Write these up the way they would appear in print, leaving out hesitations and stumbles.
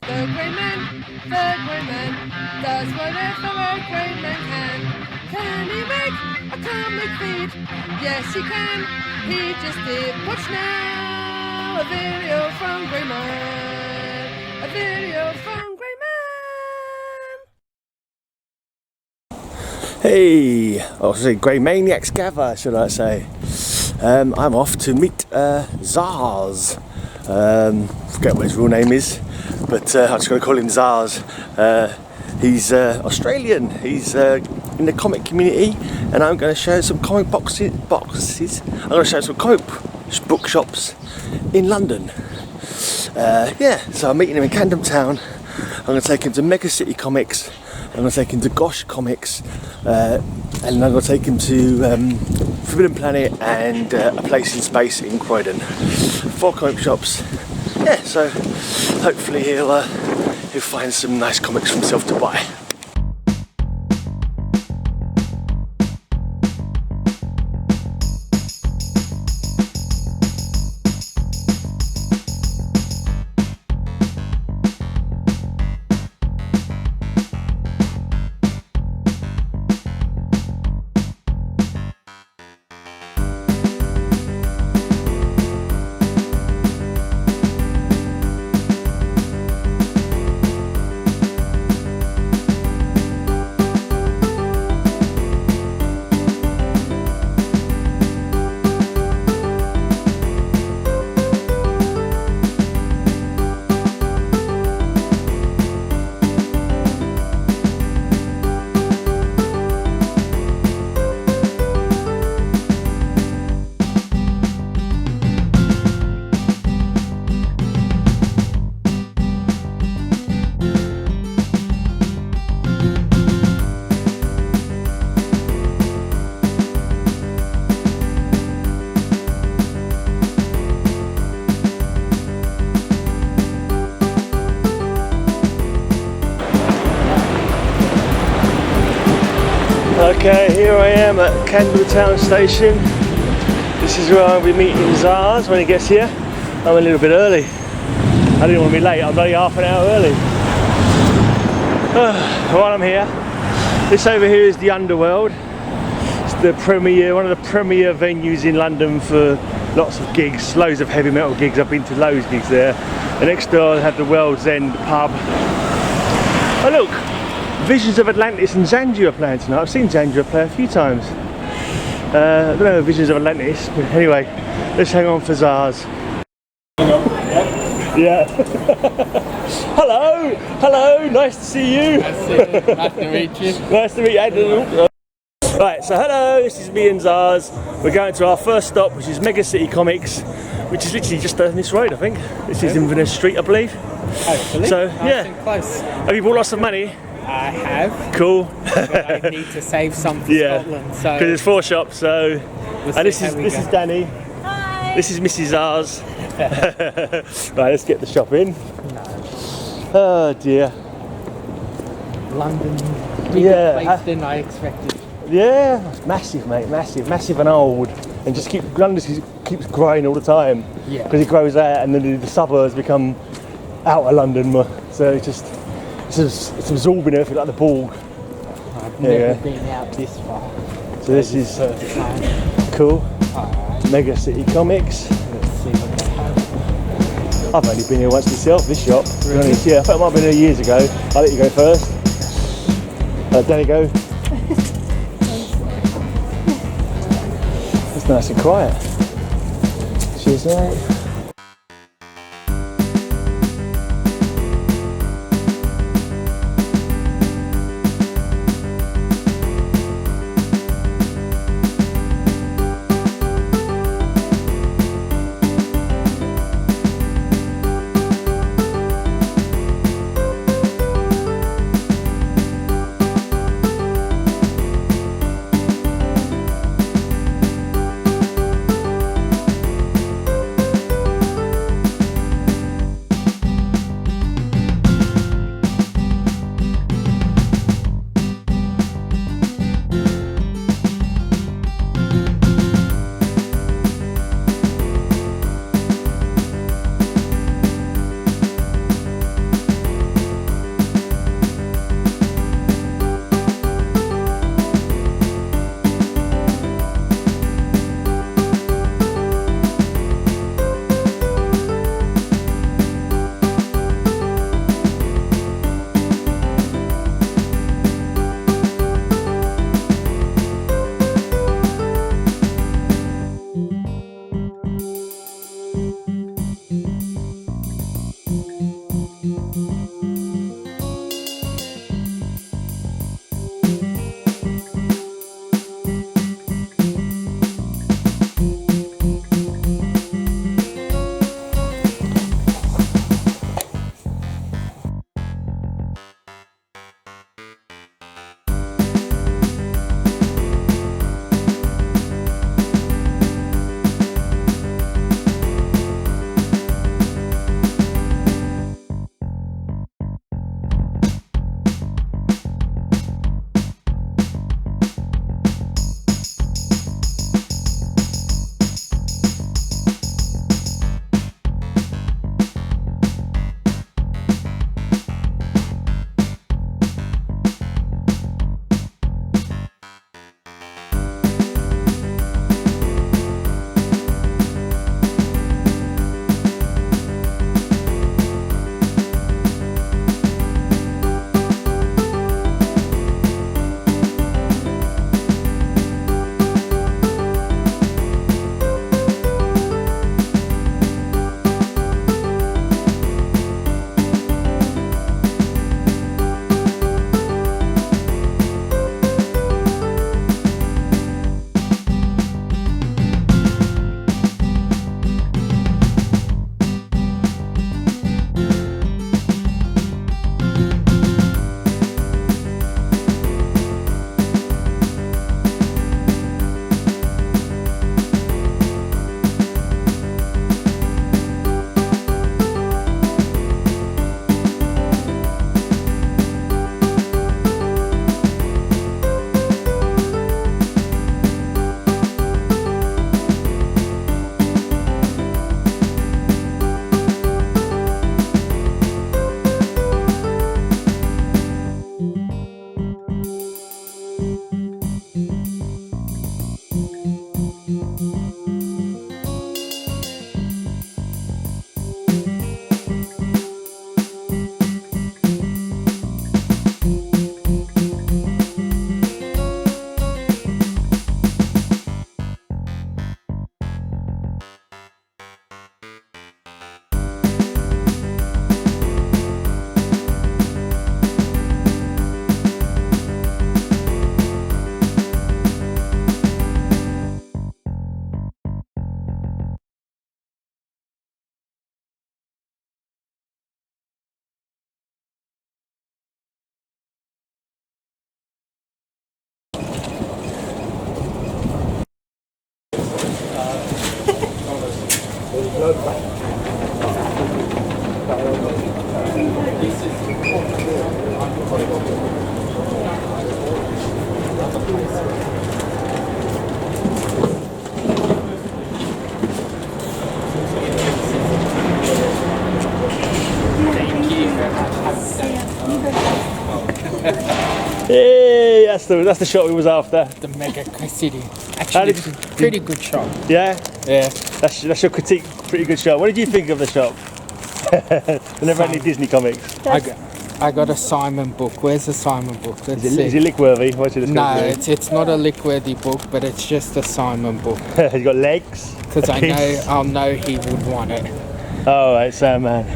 The grey man does whatever a grey man can. Can he make a comic feed? Yes, he can. He just did. Watch now, a video from Grey Man. A video from Grey Man. Hey, I was saying Grey Maniacs gather, should I say? I'm off to meet Zarz. Forget what his real name is, but I'm just going to call him Zarz. He's Australian. He's in the comic community, and I'm going to show some comic boxes. I'm going to show some comic bookshops in London. Yeah, so I'm meeting him in Camden Town. I'm going to take him to Mega City Comics. I'm going to take him to Gosh Comics, and I'm going to take him to Forbidden Planet and A Place in Space in Croydon. 4 comic shops. Yeah, so hopefully he'll find some nice comics for himself to buy. Okay, here I am at Camden Town Station. This is where I'll be meeting Zarz when he gets here. I'm a little bit early. I didn't want to be late, I'm only half an hour early. While I'm here, this over here is the Underworld. It's the one of the premier venues in London for lots of gigs, loads of heavy metal gigs. I've been to loads of gigs there. And next door I have the World's End pub. Oh look! Visions of Atlantis and Xandu are playing tonight. I've seen Xandu play a few times. I don't know Visions of Atlantis, but anyway, let's hang on for Zarz. Yeah. Hello, nice to see you. Nice to meet you. Nice to meet you. Right, so hello, this is me and Zarz. We're going to our first stop, which is Mega City Comics, which is literally just down this road, I think. This is Inverness Street, I believe. Hopefully. So, nice yeah. and close. Have you bought lots of money? I have. Cool. But I need to save some for Scotland. So because there's 4 shops. So, we'll and this is Danny. Hi. This is Mrs Zarz. Right, let's get the shop in. No. Oh dear. London, bigger place than I expected. Yeah, it's massive, mate. Massive and old, and just London keeps growing all the time. Yeah. Because it grows out, and then the suburbs become outer London. So it's absorbing everything like the Borg. I've never been out this far. So this is First time. cool. Alright. Mega City Comics. Let's see what they have. I've only been here once myself, this shop. To be honest. Yeah, I thought I might have been here years ago. I'll let you go first. Danny, go. It's nice and quiet. Cheers, mate. Hey, that's the shot we was after. The mega city. Actually, did you- pretty good shot. Yeah, Yeah. that's your critique. Pretty good shot. What did you think of the shot? I never had any Disney comics. I got a Simon book. Where's the Simon book? Let's see. Is it lick-worthy? What's it No, described? it's not a lick-worthy book, but it's just a Simon book. He's got legs. Because I'll know he would want it. Oh, right, Sandman.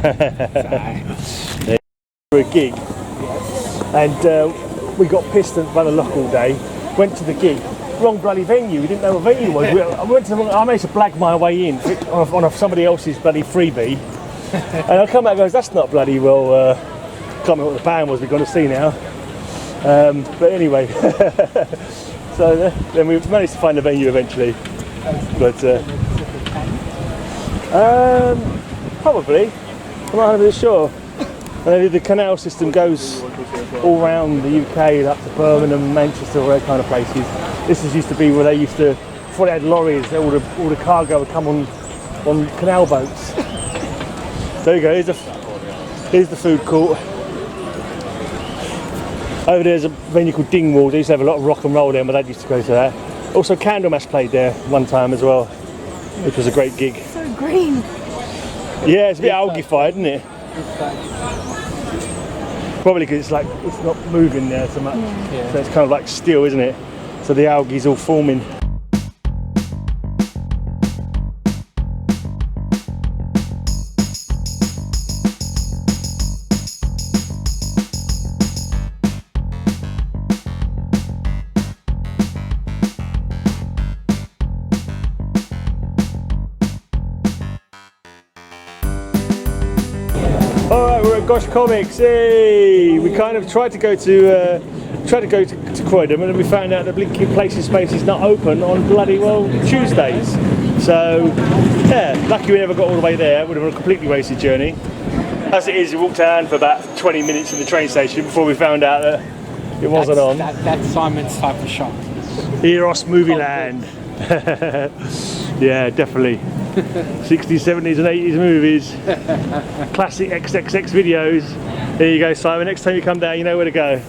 So, For a gig, and we got pissed by the lock all day. Went to the gig, wrong bloody venue. We didn't know what venue it was. I managed to blag my way in on somebody else's bloody freebie, and I come back and goes, "That's not bloody well." Can't remember what the band was we're going to see now. But anyway, so then we managed to find a venue eventually. But probably, I'm not 100% sure. And the canal system goes all around the UK, up to Birmingham, Manchester, all that kind of places. This used to be where they used to, before they had lorries, all the cargo would come on canal boats. There you go. Here's the food court. Over there's a venue called Dingwall. They used to have a lot of rock and roll there, but Dad used to go to that. Also, Candlemass played there one time as well, which was a great gig. So green. Yeah, it's a bit algae-fied, isn't it? Probably because it's not moving there so much, so it's kind of like steel, isn't it? So the algae's all forming. Alright, we're at Gosh Comics. Hey! We kind of tried to go to Croydon, and then we found out that Blinking Places Space is not open on bloody well Tuesdays. So yeah, lucky we never got all the way there. It would have been a completely wasted journey. As it is, we walked around for about 20 minutes in the train station before we found out that it wasn't on. That's Simon's type of shot. Eros Movie Land. Yeah, definitely. 60s, 70s and 80s movies. Classic XXX videos. There you go, Simon. Next time you come down, you know where to go.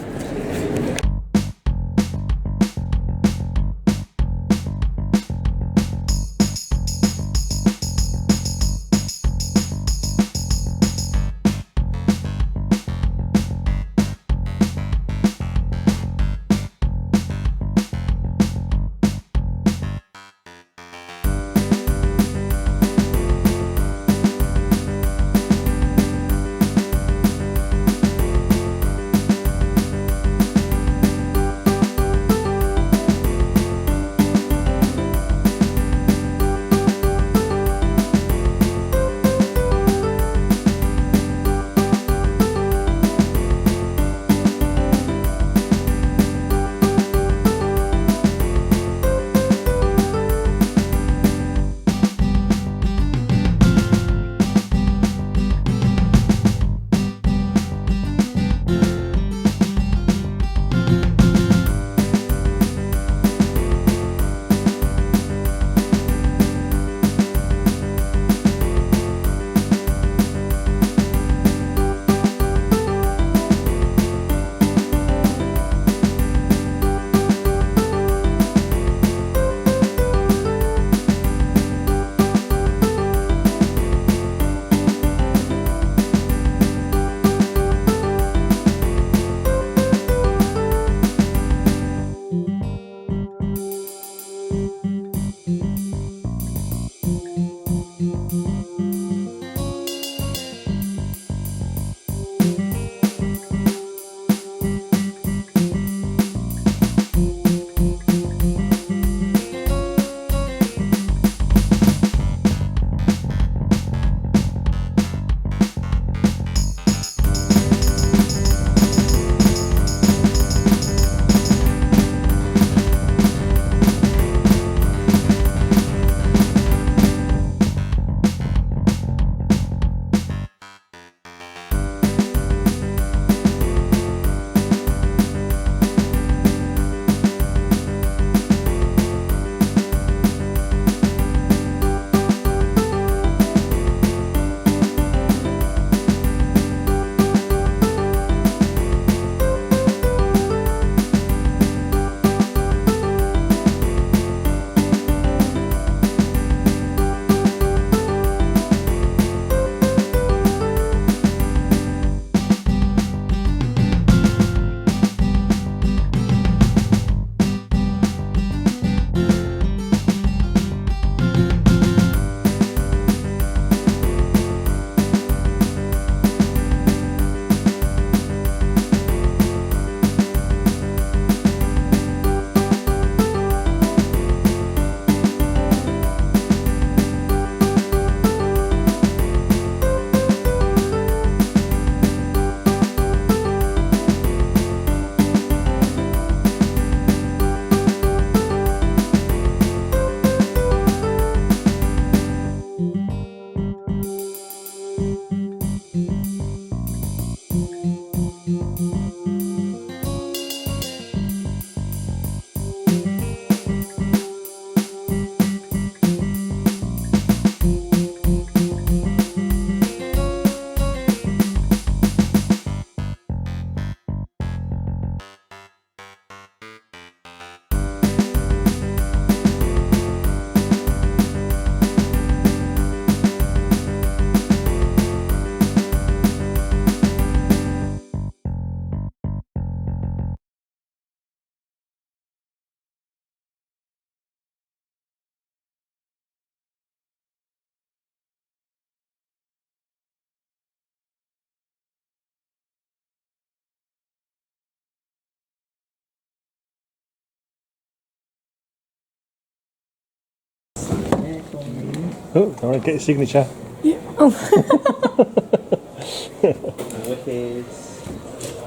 Oh, I want to get your signature. Yeah. Oh.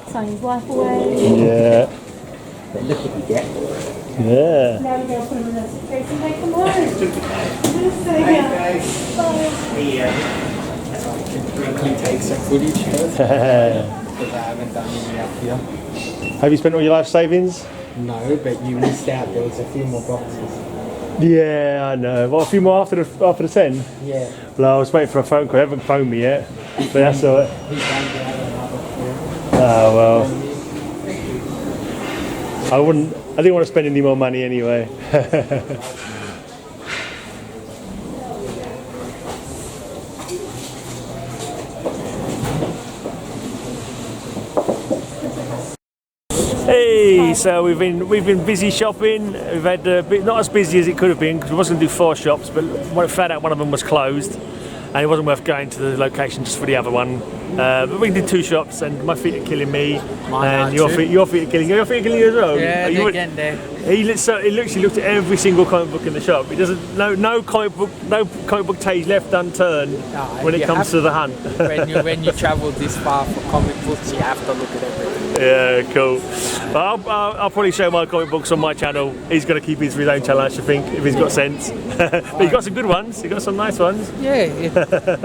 Sign his life away. Yeah. Look what you get. Yeah. Now we're going to put him in a suitcase and take him home. Take some footage first. Because I haven't done any up here. Have you spent all your life savings? No, but you missed out. There was a few more boxes. Yeah, I know. Well, a few more after the 10. Yeah. Well, I was waiting for a phone call. They haven't phoned me yet, but that's all right. He's going to have another few. Oh well. I didn't want to spend any more money anyway. Hey, so we've been busy shopping. We've had a bit, not as busy as it could have been because we was going to do 4 shops, but when I found out one of them was closed, and it wasn't worth going to the location just for the other one. But we did 2 shops, and my feet are killing me, and your feet are killing you. Your feet are killing you as well. Yeah, they're getting there. He literally looked at every single comic book in the shop. He doesn't no comic book page left unturned when it comes to the hunt. when you travel this far for comic books, you have to look at everything. Yeah, cool. But I'll probably show my comic books on my channel. He's going to keep his for his own channel, I should think, if he's got sense. But he's got some good ones. He's got some nice ones. Yeah,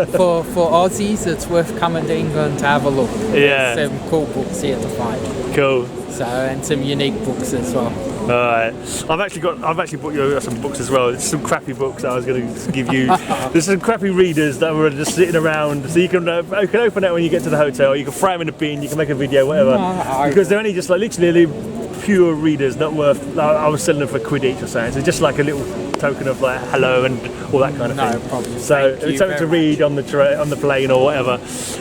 for Aussies, it's worth coming to England to have a look. Yeah. There's some cool books here to find. Cool. So, and some unique books as well. Alright, I've actually bought you some books as well. It's some crappy books that I was going to give you. There's some crappy readers that were just sitting around, so you can open it when you get to the hotel. You can throw them in the bin. You can make a video, whatever. Because they're only just like literally pure readers, not worth. I was selling them for £1 each or something. So just like a little token of like hello and all that kind of thing. No problem. So it's something to read on the plane or whatever.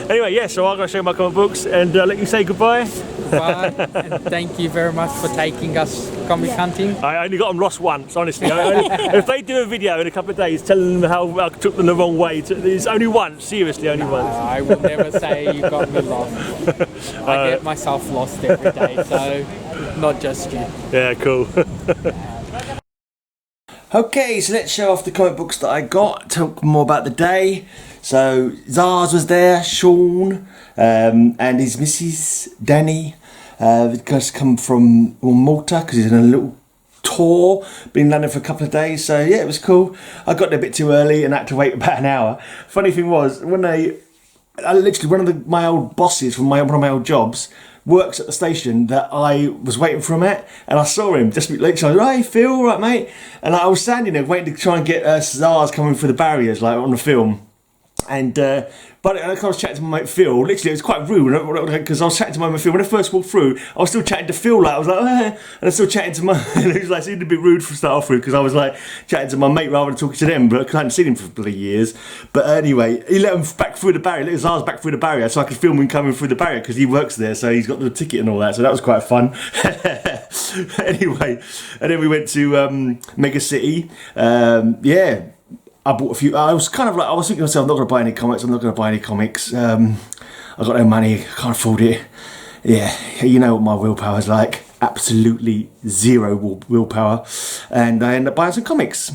Anyway, yeah. So I'm going to show you my comic books and let you say goodbye. Bye, and thank you very much for taking us comic hunting. I only got them lost once, honestly. If they do a video in a couple of days telling them how I took them the wrong way, it's only once, seriously, only once. I will never say you got me lost. I get myself lost every day, so not just you. Yeah, cool. Okay, so let's show off the comic books that I got, talk more about the day. So Zarz was there, Sean, and his Mrs Danny. The guys come from Malta because he's in a little tour, been in London for a couple of days, so yeah, it was cool. I got there a bit too early and had to wait about an hour. Funny thing was, when literally one of my old bosses from one of my old jobs works at the station that I was waiting for him at, and I saw him just literally, hey Phil, all right mate? And I was standing there waiting to try and get Zarz coming through the barriers like on the film. And but I was chatting to my mate Phil. Literally, it was quite rude because I was chatting to my mate Phil. When I first walked through, I was still chatting to Phil. Like I was like, and I was still chatting to my. And it was like, it seemed a bit rude for start off with because I was like chatting to my mate rather than talking to them. But I hadn't seen him for bloody years. But anyway, he let him back through the barrier. Let his Zarz back through the barrier, so I could film him coming through the barrier because he works there, so he's got the ticket and all that. So that was quite fun. Anyway, and then we went to Mega City. Yeah. I bought a few. I was thinking to myself, I'm not going to buy any comics. I'm not going to buy any comics. I got no money. I can't afford it. Yeah, you know what my willpower's like. Absolutely zero willpower. And I ended up buying some comics.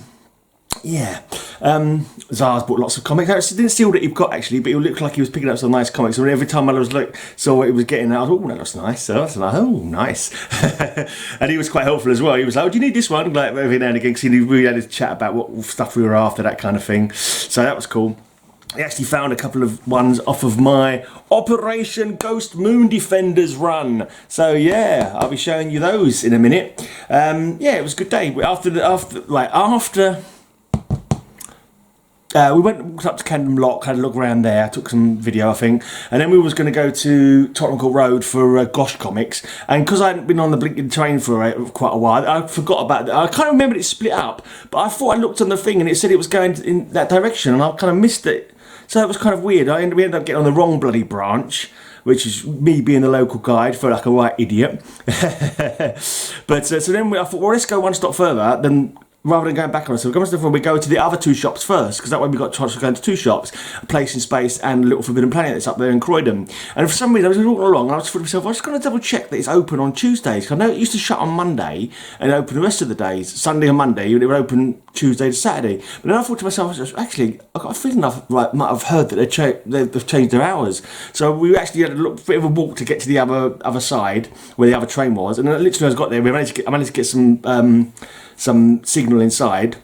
Yeah. Zarz bought lots of comics. I didn't see all that he got actually, but it looked like he was picking up some nice comics. And every time I was saw what he was getting, I was, oh, that looks nice. So that's like, oh, nice. And he was quite helpful as well. He was like, oh, do you need this one? Like every now and again, because he really had a chat about what stuff we were after, that kind of thing. So that was cool. I actually found a couple of ones off of my Operation Ghost Moon Defenders run. So yeah, I'll be showing you those in a minute. Yeah, it was a good day. We walked up to Camden Lock, had a look around there, took some video, I think, and then we was going to go to Tottenham Court Road for Gosh Comics. And because I hadn't been on the blinking train for quite a while, I forgot about it. I kind of remembered it split up, but I thought I looked on the thing and it said it was going in that direction, and I kind of missed it. So it was kind of weird. We ended up getting on the wrong bloody branch, which is me being the local guide for like a right idiot. But so then I thought, well, let's go one stop further. Then rather than going back on ourselves, we go to the other 2 shops first, because that way we got a chance to go into 2 shops, A Place in Space and Little Forbidden Planet that's up there in Croydon. And for some reason I was walking along and I was thought to myself, I'm just going to double check that it's open on Tuesdays, because I know it used to shut on Monday and open the rest of the days, Sunday and Monday, and it would open Tuesday to Saturday. But then I thought to myself, actually, I've got a feeling I might have heard that they've changed their hours. So we actually had a bit of a walk to get to the other side where the other train was, and then literally as I got there, I managed to get some signal inside,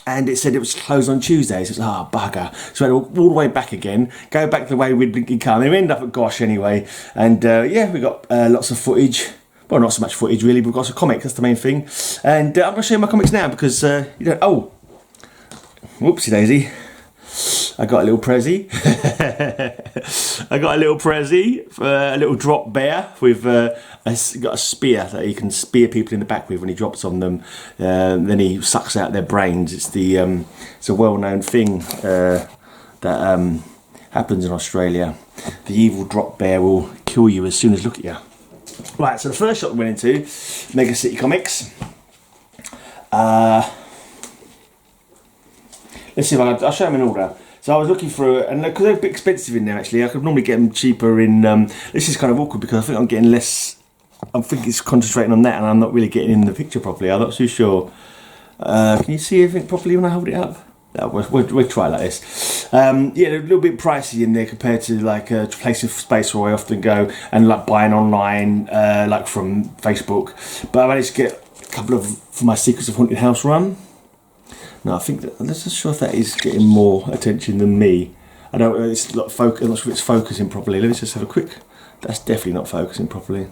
and it said it was closed on Tuesdays. It was, bugger. So we had to walk all the way back again, go back the way we'd come, and we ended up at Gosh anyway. And yeah, we got lots of footage. Well, not so much footage really, but we've got some comics, that's the main thing. And I'm going to show you my comics now because, whoopsie daisy. I got a little Prezi. I got a little Prezi, a little drop bear with got a spear that he can spear people in the back with when he drops on them. Then he sucks out their brains. It's a well-known thing that happens in Australia. The evil drop bear will kill you as soon as look at you. Right, so the first shop we went into, Mega City Comics. Let's see if I'll show them in order. So I was looking through, and because they're a bit expensive in there actually, I could normally get them cheaper in, this is kind of awkward because I think I'm getting less, I think it's concentrating on that and I'm not really getting in the picture properly, I'm not too sure. Can you see everything properly when I hold it up? No, we'll try it like this. Yeah, they're a little bit pricey in there compared to like a Place of Space where I often go and like buying online, like from Facebook. But I managed to get a couple of, for my Secrets of Haunted House run. No, I think that, I'm not sure if that is getting more attention than me. I don't know, it's not focus. I'm not sure if it's focusing properly. Let me just have a quick. That's definitely not focusing properly.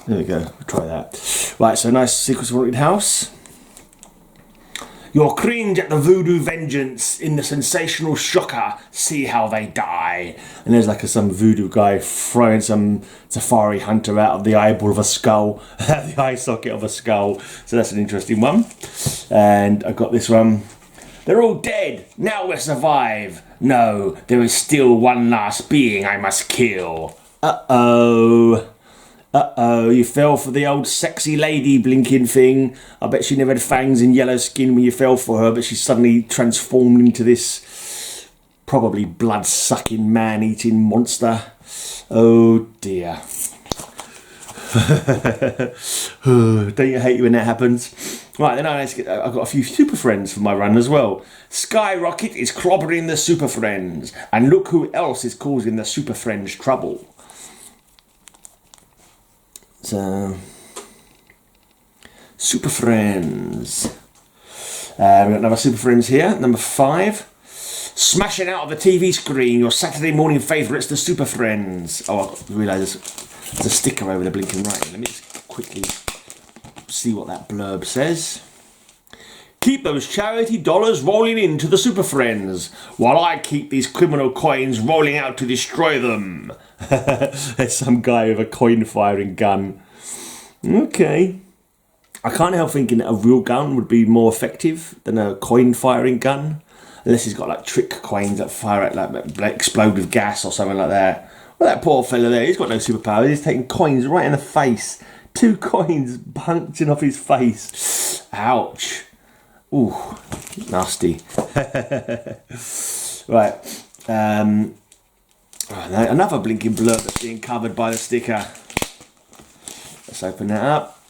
There we go. We'll try that. Right, so nice Secrets of Haunted House. You'll cringe at the voodoo vengeance in the sensational shocker. See how they die. And there's like some voodoo guy throwing some safari hunter out of the eyeball of a skull, the eye socket of a skull. So that's an interesting one. And I got this one. They're all dead. Now we survive. No, there is still one last being I must kill. Uh-oh. Uh-oh, you fell for the old sexy lady blinking thing. I bet she never had fangs and yellow skin when you fell for her, but she's suddenly transformed into this probably blood-sucking, man-eating monster. Oh dear. Don't you hate when that happens? Right, then I've got a few Super Friends for my run as well. Skyrocket is clobbering the Super Friends, and look who else is causing the Super Friends trouble. So, Super Friends. We've got another Super Friends here, number 5. Smashing out of the TV screen, your Saturday morning favourites, the Super Friends. Oh, I realise there's a sticker over the blinking right. Let me just quickly see what that blurb says. Keep those charity dollars rolling into the Super Friends, while I keep these criminal coins rolling out to destroy them. There's some guy with a coin firing gun. Okay. I can't help thinking that a real gun would be more effective than a coin firing gun. Unless he's got like trick coins that fire at like explode with gas or something like that. Well, that poor fella there, he's got no superpowers. He's taking coins right in the face. 2 coins punching off his face. Ouch. Ooh, nasty. Right. Another blinking blurb that's being covered by the sticker. Let's open that up.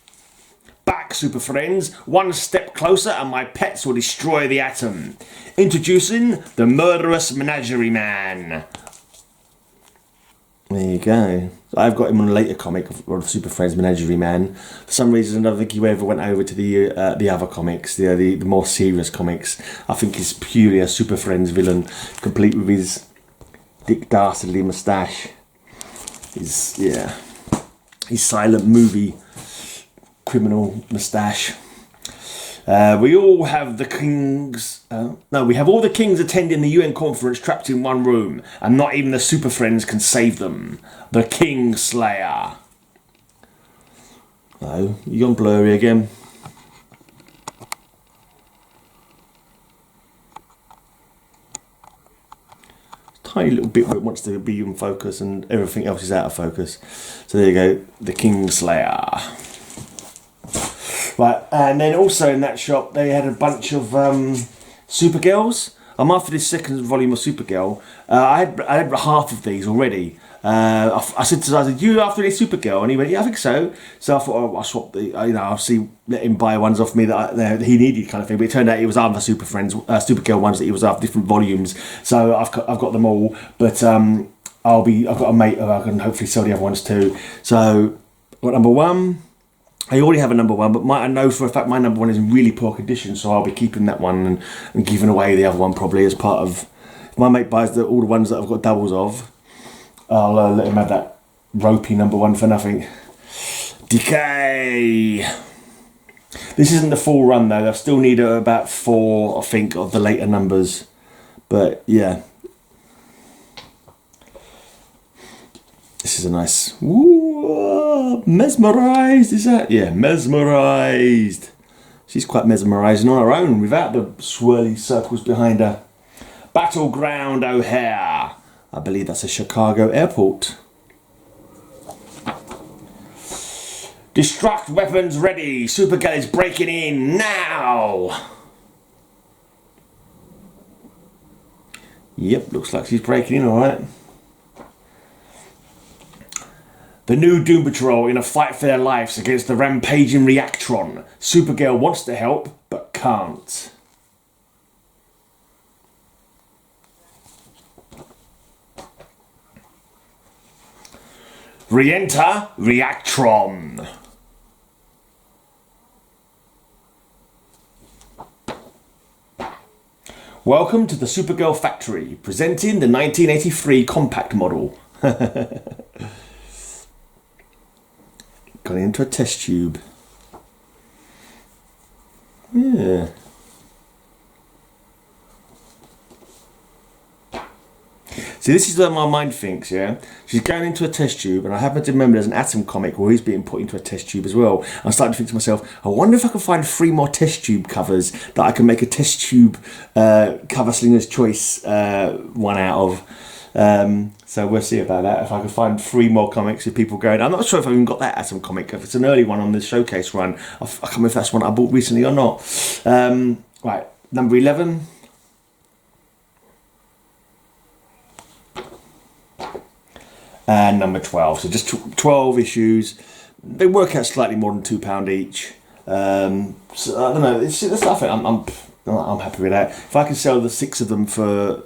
Back, Super Friends. One step closer and my pets will destroy the atom. Introducing the murderous Menagerie Man. There you go. I've got him on a later comic of Super Friends Menagerie Man. For some reason, I don't think he ever went over to the other comics, the more serious comics. I think he's purely a Super Friends villain, complete with his Dick Dastardly moustache. His silent movie criminal moustache. We all have the kings. We have all the kings attending the UN conference trapped in one room, and not even the Super Friends can save them. The King Slayer. Oh, you gone blurry again? Tiny little bit where it wants to be in focus, and everything else is out of focus. So there you go, the King Slayer. Right, and then also in that shop they had a bunch of Supergirls. I'm after this second volume of Supergirl. I had half of these already. I said to Zarz, "You after any Supergirl?" And he went, "Yeah, I think so." So I thought, "Oh, I'll swap the, I'll see, let him buy ones off me that he needed, kind of thing." But it turned out it was other Supergirl ones that he was after, different volumes. So I've got them all, but I've got a mate who I can hopefully sell the other ones to. So I've got number 1. I already have a number 1, but I know for a fact my number 1 is in really poor condition, so I'll be keeping that one and giving away the other one probably as part of. If my mate buys all the ones that I've got doubles of, I'll let him have that ropey number 1 for nothing. Decay. This isn't the full run though. I still need about 4, I think, of the later numbers. But yeah, this is a nice. Ooh, mesmerised. Is that? Yeah, mesmerised. She's quite mesmerising on her own without the swirly circles behind her. Battleground O'Hare. I believe that's a Chicago airport. Destruct weapons ready. Supergirl is breaking in now. Yep, looks like she's breaking in, alright. The new Doom Patrol in a fight for their lives against the rampaging Reactron. Supergirl wants to help, but can't. Re-enter Reactron. Welcome to the Supergirl factory, presenting the 1983 compact model. Got into a test tube. Yeah. See, this is where my mind thinks, yeah? She's going into a test tube, and I happen to remember there's an Atom comic where he's being put into a test tube as well. I'm starting to think to myself, I wonder if I can find 3 more test tube covers that I can make a test tube cover slinger's choice one out of. So we'll see about that. If I can find 3 more comics of people going, I'm not sure if I've even got that Atom comic. If it's an early one on the showcase run, I can't remember if that's one I bought recently or not. Right, number 11. And number 12, so just 12 issues. They work out slightly more than £2 each. So I don't know. I think I'm happy with that. If I can sell the 6 of them for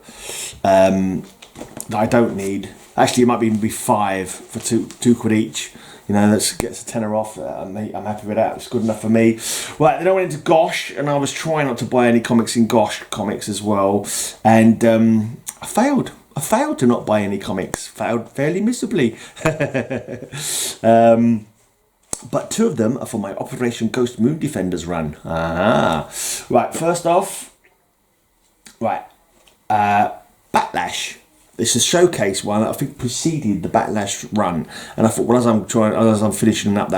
that I don't need. Actually, it might even be 5 for two quid each. You know, that gets a tenner off. I'm happy with that. It's good enough for me. Right, then I went into Gosh, and I was trying not to buy any comics in Gosh Comics as well, and I failed. I failed to not buy any comics. Failed fairly miserably. But 2 of them are for my Operation Ghost Moon Defenders run. Right, first off, right, Backlash. It's a showcase one that I think preceded the Backlash run, and I thought, well, as I'm trying to finish up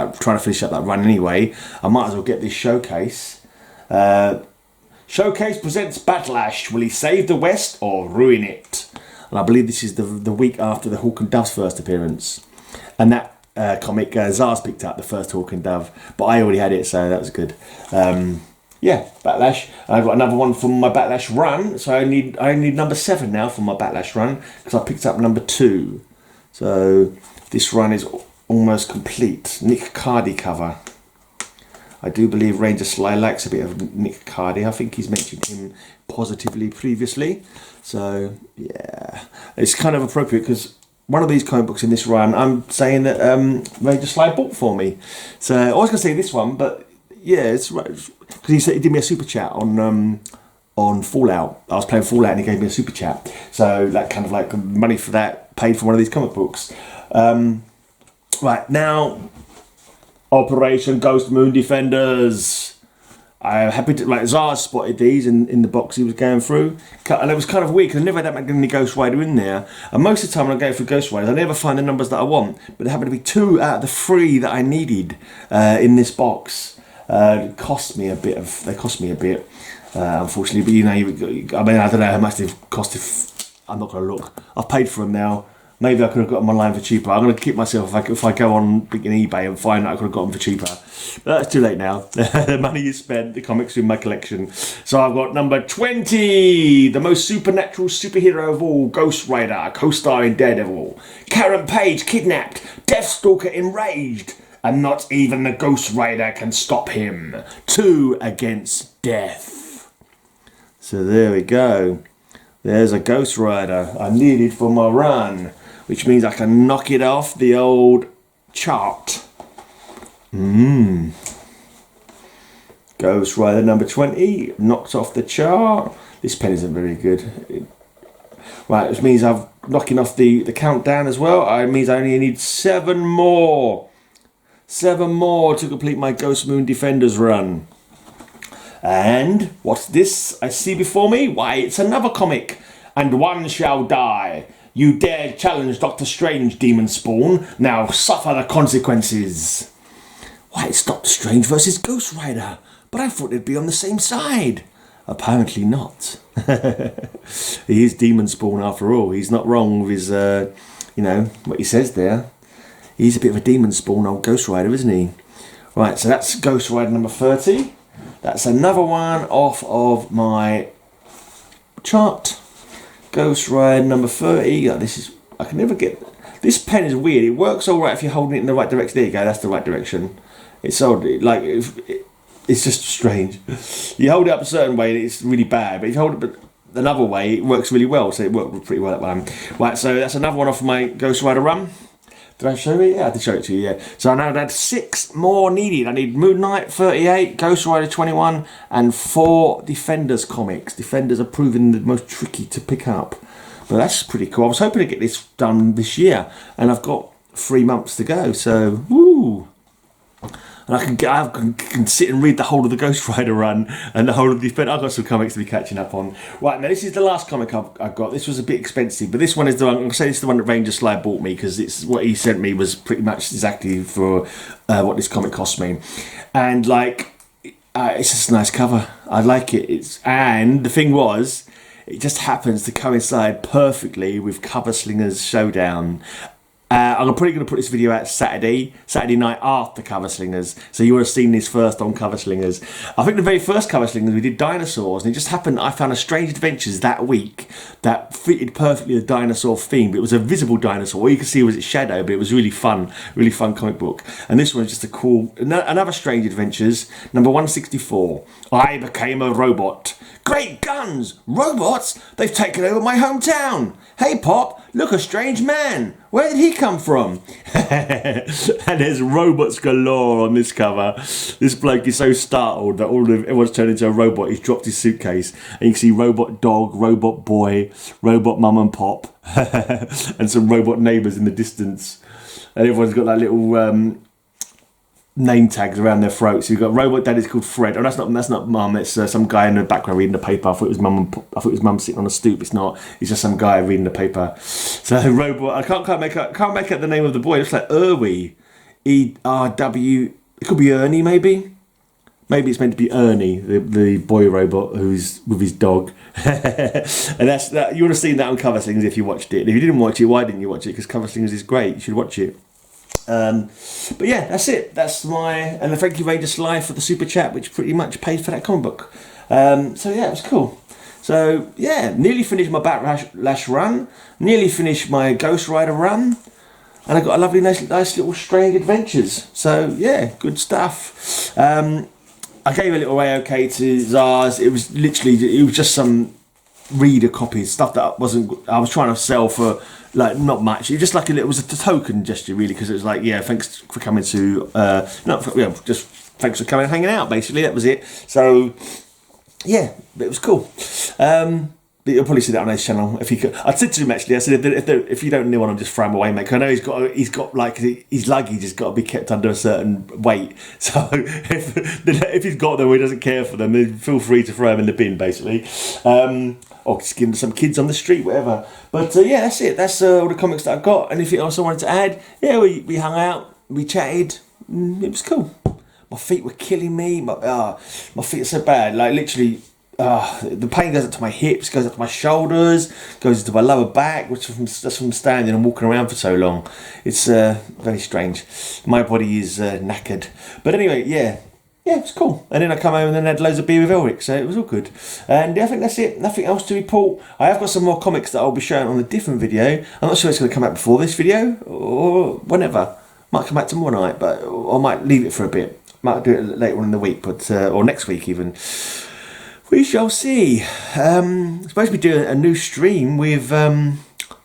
that run anyway, I might as well get this showcase. Showcase presents Backlash. Will he save the West or ruin it? And I believe this is the week after the Hawk and Dove's first appearance, and that comic Zarz picked up the first Hawk and Dove, but I already had it, so that was good. Yeah, Backlash. I've got another one from my Backlash run, so I need number 7 now for my Backlash run, because I picked up number 2. So this run is almost complete. Nick Cardy cover. I do believe Ranger Sly likes a bit of Nick Cardy. I think he's mentioned him positively previously. So yeah, it's kind of appropriate because one of these comic books in this run, I'm saying that Ranger Sly bought for me. So I was going to say this one, but yeah, it's right. Because he said he did me a super chat on Fallout. I was playing Fallout and he gave me a super chat. So that kind of like money for that paid for one of these comic books. Right, now Operation Ghost Moon Defenders. I'm happy to, like, Zarz spotted these in the box he was going through, and it was kind of weird because I never had that many Ghost Rider in there, and most of the time when I go through Ghost Riders I never find the numbers that I want, but there happened to be 2 out of the 3 that I needed in this box. It cost me a bit, unfortunately, but you know, I mean, I don't know how much they've cost. If I'm not going to look, I've paid for them now. Maybe I could have got them online for cheaper. I'm going to keep myself if I go on eBay and find out I could have got them for cheaper. But that's too late now. The money is spent, the comics are in my collection. So I've got number 20, the most supernatural superhero of all, Ghost Rider, co-starring Daredevil. Karen Page kidnapped, Deathstalker enraged, and not even the Ghost Rider can stop him. 2 against death. So there we go. There's a Ghost Rider I needed for my run, which means I can knock it off the old chart. Ghost Rider number 20, knocked off the chart. This pen isn't very good. Right, which means I'm knocking off the countdown as well. It means I only need 7 more. 7 more to complete my Ghost Moon Defenders run. And what's this I see before me? Why, it's another comic. And one shall die. You dare challenge Doctor Strange, Demon Spawn. Now suffer the consequences. Why, it's Doctor Strange versus Ghost Rider. But I thought they'd be on the same side. Apparently not. He is Demon Spawn after all. He's not wrong with his, what he says there. He's a bit of a Demon Spawn, old Ghost Rider, isn't he? Right, so that's Ghost Rider number 30. That's another one off of my chart. Ghost Rider number 30. Oh, I can never get... This pen is weird. It works all right if you're holding it in the right direction. There you go, that's the right direction. It's so, like, it's just strange. You hold it up a certain way, it's really bad. But if you hold it another way, it works really well. So it worked pretty well that one. Right, so that's another one off of my Ghost Rider run. Did I show it? Yeah, I did show it to you, yeah. So I now had 6 more needed. I need Moon Knight 38, Ghost Rider 21, and 4 Defenders comics. Defenders are proving the most tricky to pick up. But that's pretty cool. I was hoping to get this done this year, and I've got 3 months to go, so woo! And I can sit and read the whole of the Ghost Rider run and the whole of the Defender. I've got some comics to be catching up on. Right, now this is the last comic I've got. This was a bit expensive, but this one is the one, I'm going to say this is the one that Ranger Sly bought me, because it's what he sent me was pretty much exactly for what this comic cost me. And like, it's just a nice cover. I like it. And the thing was, it just happens to coincide perfectly with Cover Slingers Showdown. I'm probably going to put this video out Saturday night after Cover Slingers, so you would have seen this first on Cover Slingers. I think the very first Cover Slingers we did dinosaurs, and it just happened I found a Strange Adventures that week that fitted perfectly the dinosaur theme. It was a visible dinosaur. All you could see was its shadow, but it was really fun comic book. And this one was just a cool, another Strange Adventures, number 164. I became a robot. Great guns! Robots? They've taken over my hometown! Hey Pop, look, a strange man! Where did he come from? And there's robots galore on this cover. This bloke is so startled that everyone's turned into a robot. He's dropped his suitcase. And you can see robot dog, robot boy, robot mum and pop, and some robot neighbours in the distance. And everyone's got that little... name tags around their throats. So you've got robot daddy's called Fred. Oh, that's not mum. It's some guy in the background reading the paper. I thought it was mum. I thought it was mum sitting on a stoop. It's not. It's just some guy reading the paper. So robot. I can't make out the name of the boy. It looks like Erwie. E-R-W. It could be Ernie, maybe. Maybe it's meant to be Ernie, the boy robot who's with his dog. And that's that. You would have seen that on Cover Slingers if you watched it. And if you didn't watch it, why didn't you watch it? Because Cover Slingers is great. You should watch it. But yeah, that's it. That's and thank you Ranger Sly for the super chat, which pretty much paid for that comic book. So yeah, it was cool. So yeah, nearly finished my Backlash run, nearly finished my Ghost Rider run, and I got a lovely nice little Strange Adventures. So yeah, good stuff. I gave a little okay to Zarz. It was just some reader copies, stuff that I was trying to sell for like not much. It just like it was a token gesture really, because it was like, yeah, thanks for coming to just thanks for coming and hanging out, basically. That was it. So yeah, it was cool. But you'll probably see that on his channel if he could. I said to him actually, I said if you don't know what, I'm just throw him away, mate. Because I know he's got like his luggage has got to be kept under a certain weight. So if he's got them or he doesn't care for them, then feel free to throw them in the bin, basically. Or just give them to some kids on the street, whatever. But yeah, that's it. That's all the comics that I've got. Anything else I wanted to add? Yeah, we hung out, we chatted. It was cool. My feet were killing me. My feet are so bad. Like literally, the pain goes up to my hips, goes up to my shoulders, goes into my lower back, which is that's from standing and walking around for so long. It's very strange. My body is knackered. But anyway, yeah, it's cool. And then I come home and then had loads of beer with Elric, so it was all good. And I think that's it. Nothing else to report. I have got some more comics that I'll be showing on a different video. I'm not sure it's going to come out before this video or whenever. Might come out tomorrow night, but I might leave it for a bit. Might do it later on in the week, but or next week even. We shall see. I'm supposed to be doing a new stream with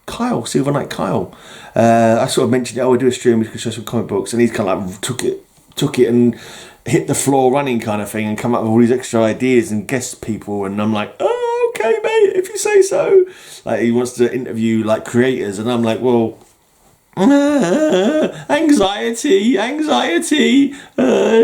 Kyle, Silver Knight Kyle. I sort of mentioned, we'll do a stream, we can show some comic books, and he's kind of like took it and hit the floor running kind of thing and come up with all these extra ideas and guest people, and I'm like, oh, okay, mate, if you say so. Like, he wants to interview like creators, and I'm like, well, anxiety,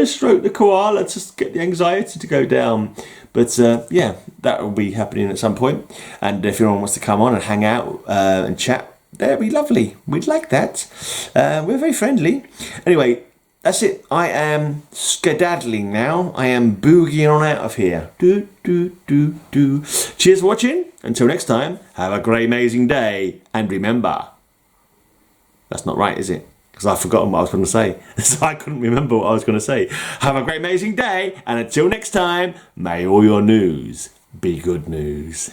stroke the koala to get the anxiety to go down. But yeah, that will be happening at some point. And if anyone wants to come on and hang out and chat, that'd be lovely. We'd like that. We're very friendly. Anyway, that's it. I am skedaddling now. I am boogieing on out of here. Cheers for watching. Until next time, have a great, amazing day. And remember, that's not right, is it? Because I've forgotten what I was going to say. So I couldn't remember what I was going to say. Have a great, amazing day. And until next time, may all your news be good news.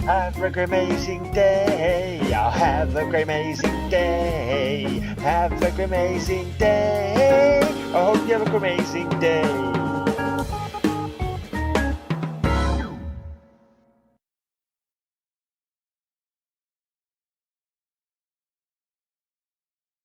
Have a great, amazing day. I'll have a great, amazing day. Have a great, amazing day. I hope you have a great, amazing day.